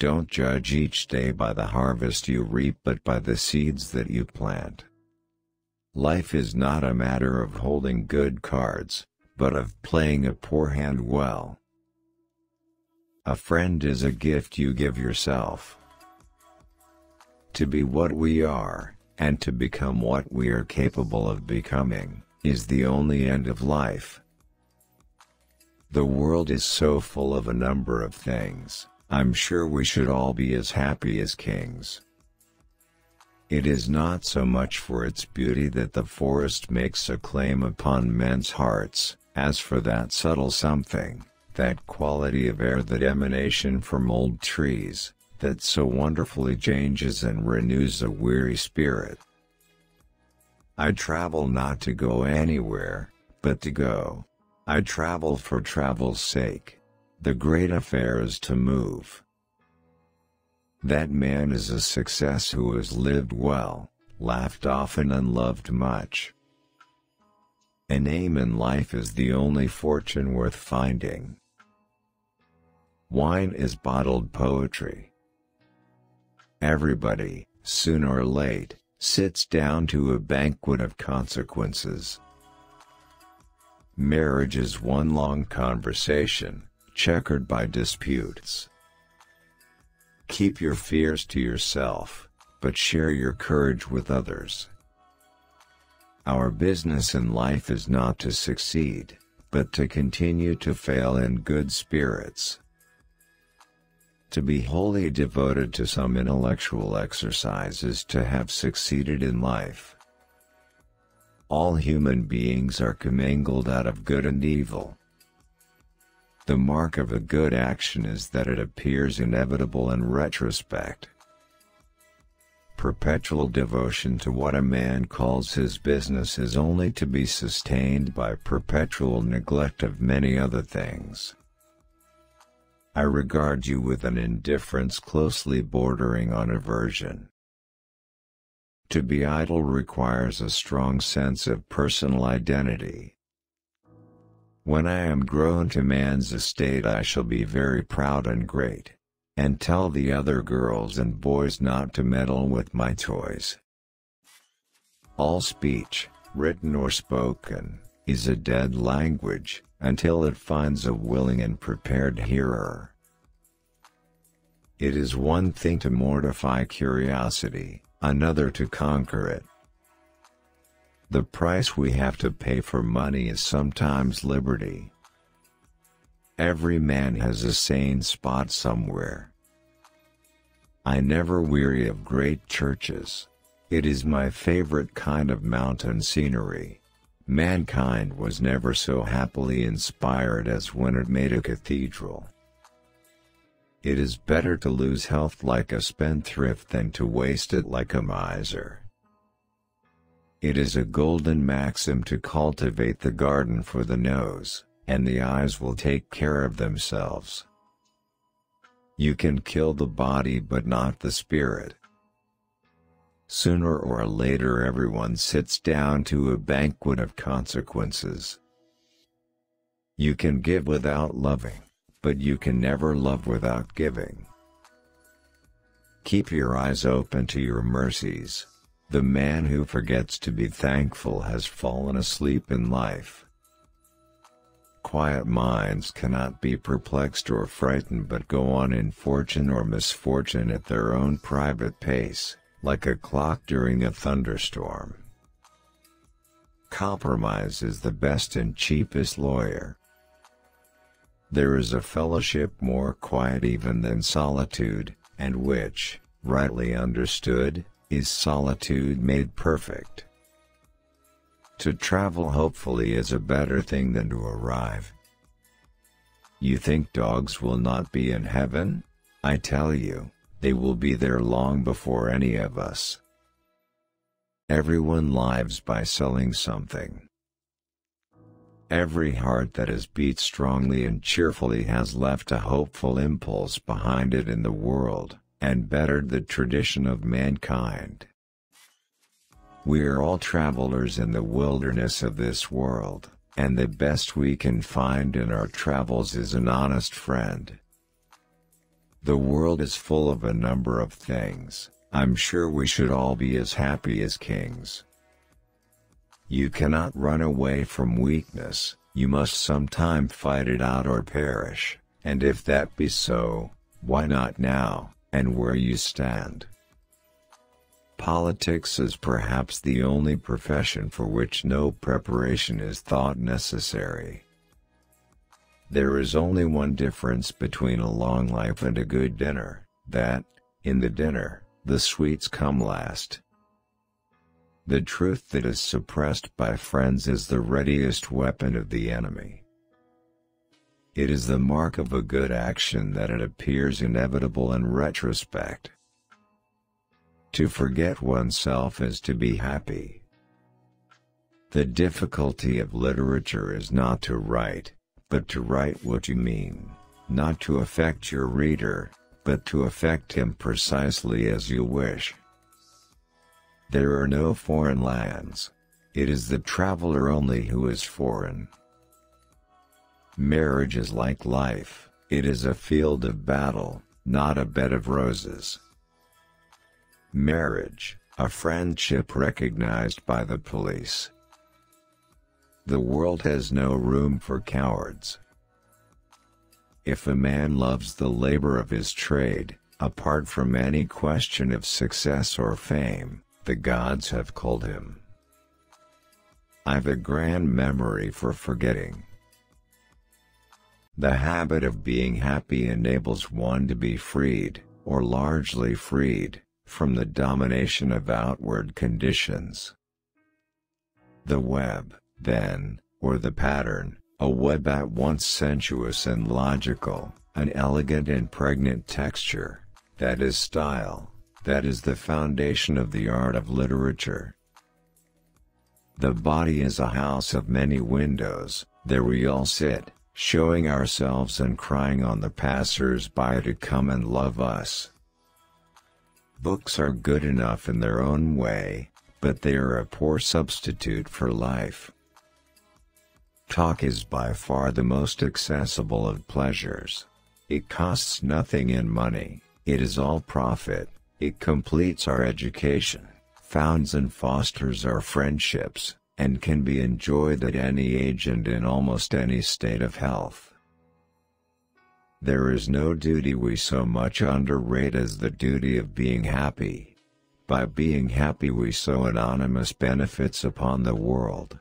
Don't judge each day by the harvest you reap but by the seeds that you plant. Life is not a matter of holding good cards, but of playing a poor hand well. A friend is a gift you give yourself. To be what we are, and to become what we are capable of becoming, is the only end of life. The world is so full of a number of things, I'm sure we should all be as happy as kings. It is not so much for its beauty that the forest makes a claim upon men's hearts, as for that subtle something, that quality of air, that emanation from old trees, that so wonderfully changes and renews a weary spirit. I travel not to go anywhere, but to go. I travel for travel's sake. The great affair is to move. That man is a success who has lived well, laughed often and loved much. An aim in life is the only fortune worth finding. Wine is bottled poetry. Everybody, soon or late, sits down to a banquet of consequences. Marriage is one long conversation, checkered by disputes. Keep your fears to yourself, but share your courage with others. Our business in life is not to succeed, but to continue to fail in good spirits. To be wholly devoted to some intellectual exercise is to have succeeded in life. All human beings are commingled out of good and evil. The mark of a good action is that it appears inevitable in retrospect. Perpetual devotion to what a man calls his business is only to be sustained by perpetual neglect of many other things. I regard you with an indifference closely bordering on aversion. To be idle requires a strong sense of personal identity. When I am grown to man's estate I shall be very proud and great, and tell the other girls and boys not to meddle with my toys. All speech, written or spoken, is a dead language, until it finds a willing and prepared hearer. It is one thing to mortify curiosity, another to conquer it. The price we have to pay for money is sometimes liberty. Every man has a sane spot somewhere. I never weary of great churches. It is my favorite kind of mountain scenery. Mankind was never so happily inspired as when it made a cathedral. It is better to lose health like a spendthrift than to waste it like a miser. It is a golden maxim to cultivate the garden for the nose, and the eyes will take care of themselves. You can kill the body but not the spirit. Sooner or later everyone sits down to a banquet of consequences. You can give without loving, but you can never love without giving. Keep your eyes open to your mercies. The man who forgets to be thankful has fallen asleep in life. Quiet minds cannot be perplexed or frightened but go on in fortune or misfortune at their own private pace, like a clock during a thunderstorm. Compromise is the best and cheapest lawyer. There is a fellowship more quiet even than solitude, and which, rightly understood, is solitude made perfect. To travel hopefully is a better thing than to arrive. You think dogs will not be in heaven? I tell you, they will be there long before any of us. Everyone lives by selling something. Every heart that has beat strongly and cheerfully has left a hopeful impulse behind it in the world, and bettered the tradition of mankind. We are all travelers in the wilderness of this world, and the best we can find in our travels is an honest friend. The world is full of a number of things. I'm sure we should all be as happy as kings. You cannot run away from weakness, you must sometime fight it out or perish, and if that be so, why not now, and where you stand? Politics is perhaps the only profession for which no preparation is thought necessary. There is only one difference between a long life and a good dinner, that, in the dinner, the sweets come last. The truth that is suppressed by friends is the readiest weapon of the enemy. It is the mark of a good action that it appears inevitable in retrospect. To forget oneself is to be happy. The difficulty of literature is not to write, but to write what you mean, not to affect your reader, but to affect him precisely as you wish. There are no foreign lands. It is the traveler only who is foreign. Marriage is like life, it is a field of battle, not a bed of roses. Marriage, a friendship recognized by the police. The world has no room for cowards. If a man loves the labor of his trade, apart from any question of success or fame, the gods have called him. I've a grand memory for forgetting. The habit of being happy enables one to be freed, or largely freed, from the domination of outward conditions. The web, then, or the pattern, a web at once sensuous and logical, an elegant and pregnant texture, that is style, that is the foundation of the art of literature. The body is a house of many windows, there we all sit, showing ourselves and crying on the passers-by to come and love us. Books are good enough in their own way, but they are a poor substitute for life. Talk is by far the most accessible of pleasures. It costs nothing in money, it is all profit, it completes our education, founds and fosters our friendships, and can be enjoyed at any age and in almost any state of health. There is no duty we so much underrate as the duty of being happy. By being happy we sow anonymous benefits upon the world.